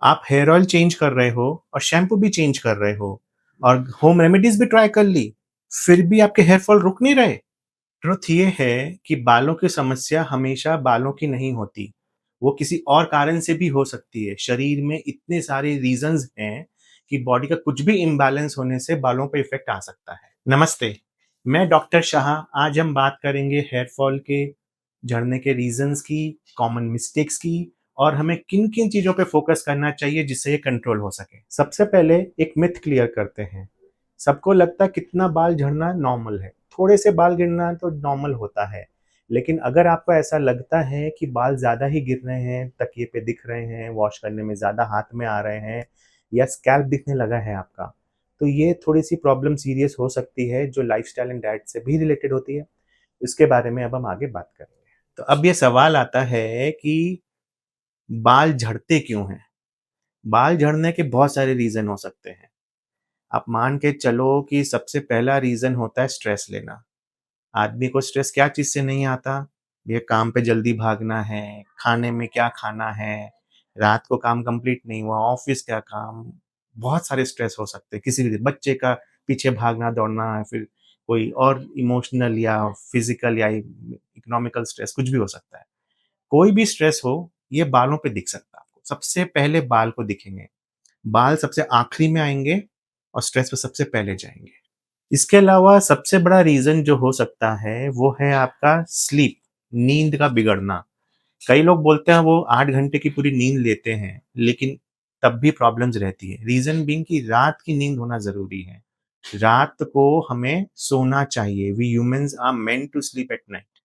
आप hair oil change कर रहे हो और शैम्पू भी चेंज कर रहे हो और होम रेमेडीज़ भी ट्राई कर ली, फिर भी आपके हेयर फॉल रुक नहीं रहे। ट्रुथ ये है कि बालों की समस्या हमेशा बालों की नहीं होती, वो किसी और कारण से भी हो सकती है। शरीर में इतने सारे रीज़न्स हैं कि बॉडी का कुछ भी इम्बैलेंस होने से बालों पे इफ़ेक्ट आ सकता है। नमस्ते, मैं डॉक्टर शाह। आज हम बात करेंगे हेयर फॉल के झड़ने के रीज़न्स की, कॉमन मिस्टेक्स की और हमें किन-किन चीज़ों पे फ़ोकस करना चाहिए जिससे ये कंट्रोल हो सके। सबसे पहले एक मिथ क्लियर करते हैं। सबको लगता है कितना बाल झड़ना नॉर्मल है। थोड़े से बाल गिरना तो नॉर्मल होता है। लेकिन अगर आपको ऐसा लगता है कि बाल ज़्यादा ही गिर रहे हैं, तकिए पे दिख रहे हैं, वॉश करने में ज़्यादा हाथ में आ रहे हैं या स्कैल्प दिखने लगा है आपका, तो ये थोड़ी-सी प्रॉब्लम सीरियस हो सकती है जो लाइफ़स्टाइल एंड डाइट से भी रिलेटेड होती है। इसके बारे में अब हम आगे बात करेंगे। तो अब ये सवाल आता है कि बाल झड़ते क्यों हैं? बाल झड़ने के बहुत सारे रीज़न हो सकते हैं। आप मान के चलो कि सबसे पहला रीज़न होता है स्ट्रेस लेना। आदमी को स्ट्रेस क्या चीज़ से नहीं आता? ये काम पे जल्दी भागना है, खाने में क्या खाना है, रात को काम कंप्लीट नहीं हुआ, ऑफ़िस का काम, बहुत सारे स्ट्रेस हो सकते हैं। किसी भी बच्चे का पीछे भागना-दौड़ना, फिर कोई और इमोशनल या फ़िज़िकल या इकोनॉमिकल स्ट्रेस कुछ भी हो सकता है। कोई भी स्ट्रेस हो, ये बालों पे दिख सकता है आपको। सबसे पहले बाल को दिखेंगे। बाल सबसे आखिरी में आएँगे और स्ट्रेस पे सबसे पहले जाएँगे। इसके अलावा सबसे बड़ा रीज़न जो हो सकता है, वो है आपका स्लीप, नींद का बिगड़ना। कई लोग बोलते हैं वो 8 घंटे की पूरी नींद लेते हैं, लेकिन तब भी प्रॉब्लम्स रहती है। रीज़न बीइंग कि रात की नींद होना ज़रूरी है। रात को हमें सोना चाहिए। We humans are meant to sleep at night.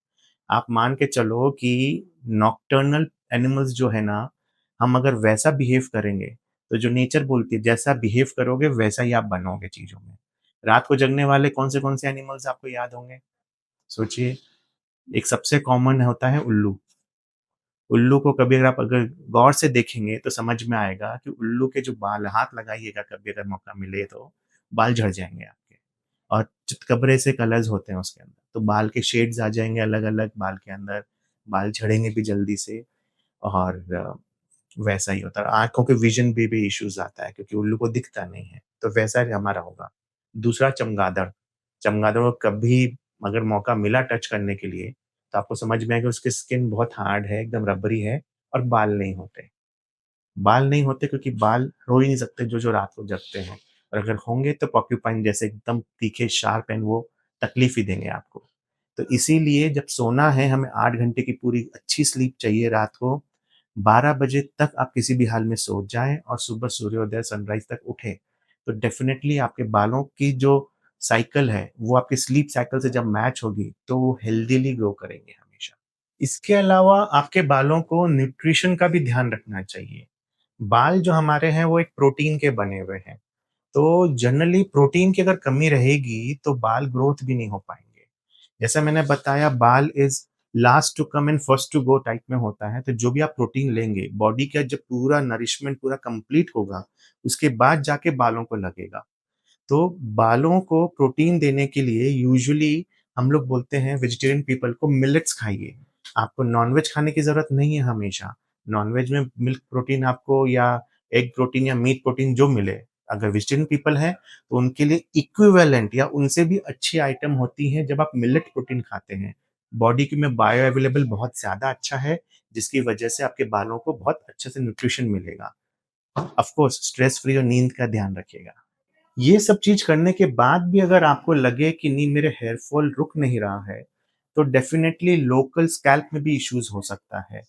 आप मान के चलो कि नॉकटर्नल एनिमल्स जो है ना, हम अगर वैसा बिहेव करेंगे, तो जो नेचर बोलती है जैसा बिहेव करोगे वैसा ही आप बनोगे चीज़ों में। रात को जगने वाले कौन से एनिमल्स आपको याद होंगे? सोचिए, एक सबसे कॉमन होता है उल्लू। उल्लू को कभी अगर आप अगर गौर से देखेंगे तो समझ में आएगा कि उल्लू के जो बाल हाथ लगाइएगा कभी अगर मौका मिले तो, बाल झड़ जाएँगे आपके और चितकबरे से कलर्स होते हैं उसके अंदर, तो बाल के शेड्स आ जाएँगे अलग-अलग बाल के अंदर, बाल झड़ेंगे भी जल्दी से और वैसा ही होता है। आँखों के विज़न पे भी इश्यूज़ आता है क्योंकि उल्लू को दिखता नहीं है, तो वैसा ही हमारा होगा। दूसरा चमगादड़, चमगादड़ को कभी अगर मौका मिला टच करने के लिए, तो आपको समझ में आएगा उसकी स्किन बहुत हार्ड है, एकदम रबरी है और बाल नहीं होते। बाल नहीं होते क्योंकि बाल हो ही नहीं सकते जो रात को जगते हैं और अगर होंगे तो पोर्क्युपाइन जैसे एकदम तीखे शार्प एंड वो तकलीफ ही देंगे आपको। तो इसीलिए जब सोना है हमें 8 घंटे की पूरी अच्छी स्लीप चाहिए रात को, 12 बजे तक आप किसी भी हाल में सो जाएँ और सुबह सूर्योदय सनराइज़ तक उठें, तो डेफ़िनेटली आपके बालों की जो साइकिल है, वो आपकी स्लीप साइकिल से जब मैच होगी, तो वो हेल्दीली ग्रो करेंगे हमेशा। इसके अलावा आपके बालों को न्यूट्रिशन का भी ध्यान रखना चाहिए। बाल जो हमारे हैं वो एक प्रोटीन के बने हुए हैं। तो जनरली प्रोटीन की अगर कमी रहेगी तो बाल ग्रोथ भी नहीं हो पाएँगे। जैसा मैंने बताया बाल is last to come and first to go type में होता है, तो जो भी आप प्रोटीन लेंगे, बॉडी का जब पूरा नरिशमेंट पूरा कंप्लीट होगा, उसके बाद जाके बालों को लगेगा। तो बालों को प्रोटीन देने के लिए यूजुअली हम लोग बोलते हैं वेजिटेरियन पीपल को मिलेट्स खाइए। आपको नॉन-वेज खाने की ज़रूरत नहीं है हमेशा। नॉन-वेज में मिल्क प्रोटीन आपको या एग प्रोटीन या मीट प्रोटीन जो मिले, अगर वेजिटेरियन पीपल हैं, तो उनके लिए इक्विवेलेंट या उनसे भी अच्छी आइटम होती है जब आप मिलेट प्रोटीन खाते हैं। बॉडी की में बायो अवेलेबल बहुत ज़्यादा अच्छा है, जिसकी वजह से आपके बालों को बहुत अच्छे से न्यूट्रिशन मिलेगा। ऑफ कोर्स स्ट्रेस फ्री और नींद का ध्यान रखिएगा। ये सब चीज़ करने के बाद भी अगर आपको लगे कि नहीं मेरे हेयर फॉल रुक नहीं रहा है, तो डेफ़िनेटली लोकल स्कैल्प में भी इश्यूज़ हो सकता है।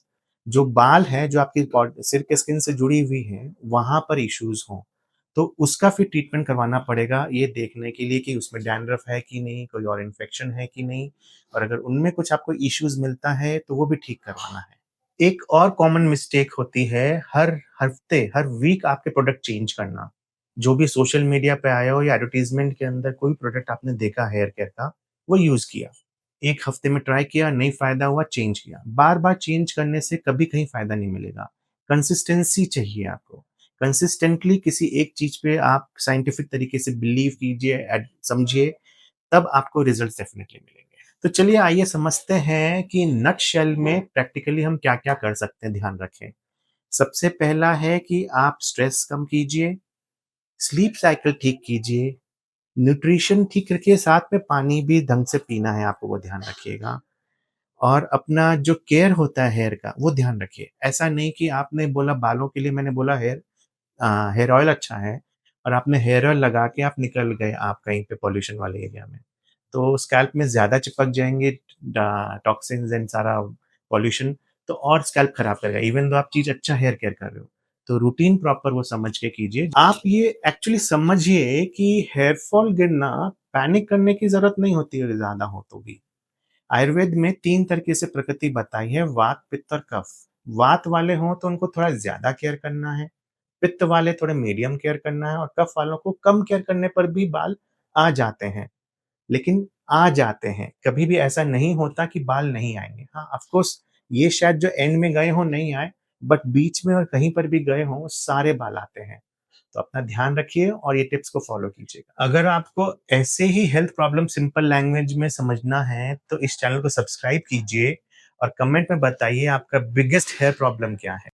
जो बाल हैं, जो आपकी सिर के स्किन से जुड़ी हुई हैं, वहाँ पर इश्यूज़ हों, तो उसका फिर ट्रीटमेंट करवाना पड़ेगा ये देखने के लिए कि उसमें डैंड्रफ है कि नहीं, कोई और इन्फेक्शन है कि नहीं और अगर उनमें कुछ आपको इश्यूज़ मिलता है, तो वो भी ठीक करवाना है। एक और कॉमन मिस्टेक होती है हर हफ्ते, हर वीक आपके प्रोडक्ट चेंज करना। जो भी सोशल मीडिया पे आया हो या एडवर्टाइज़मेंट के अंदर कोई प्रोडक्ट आपने देखा हेयर केयर का, वो यूज़ किया। 1 हफ्ते में ट्राई किया, नहीं फ़ायदा हुआ, चेंज किया। बार-बार चेंज करने से कभी कहीं फ़ायदा नहीं मिलेगा। कंसिस्टेंसी चाहिए आपको। कंसिस्टेंटली किसी एक चीज़ पे आप साइंटिफिक तरीके से बिलीव कीजिए, समझिए, तब आपको रिज़ल्ट्स डेफ़िनिटली मिलेंगे। तो चलिए आइए समझते हैं कि नटशेल में प्रैक्टिकली हम क्या-क्या कर सकते हैं, ध्यान रखें। सबसे पहला है कि आप स्ट्रेस कम कीजिए, स्लीप साइकिल ठीक कीजिए, न्यूट्रिशन ठीक रखिए, साथ में पानी भी ढंग से पीना है आपको, वो ध्यान रखिएगा। और अपना जो केयर होता है हेयर का, वो ध्यान रखिए। ऐसा नहीं कि आपने बोला बालों के लिए मैंने बोला हेयर ऑयल अच्छा है और आपने हेयर ऑयल लगा के आप निकल गए आप कहीं पे पॉल्यूशन वाले एरिया में। तो स्कैल्प में ज़्यादा चिपक जाएँगे टॉक्सिन्स एंड सारा पॉल्यूशन, तो और स्कैल्प खराब करेगा इवन दो आप चीज़ अच्छा हेयर केयर कर रहे हो। तो रूटीन प्रॉपर वो समझ के कीजिए। आप ये एक्चुअली समझिए कि हेयर फॉल गिरना पैनिक करने की ज़रूरत नहीं होती है ज़्यादा हो तो भी। आयुर्वेद में 3 तरीके से प्रकृति बताई है वात, पित्त और कफ। वात वाले हों तो उनको थोड़ा ज़्यादा केयर करना है, पित्त वाले थोड़े मीडियम केयर करना है और कफ वालों को कम केयर करने पर भी बाल आ जाते हैं। लेकिन आ जाते हैं, कभी भी ऐसा नहीं होता कि बाल नहीं आएँगे। हाँ, ऑफ़ कोर्स ये शायद जो एंड में गए हों नहीं आए, बट बीच में और कहीं पर भी गए हों, सारे बाल आते हैं। तो अपना ध्यान रखिए और ये टिप्स को फ़ॉलो कीजिएगा। अगर आपको ऐसे ही हेल्थ प्रॉब्लम सिंपल लैंग्वेज में समझना है, तो इस चैनल को सब्सक्राइब कीजिए और कमेंट में बताइए आपका बिगेस्ट हेयर प्रॉब्लम क्या है?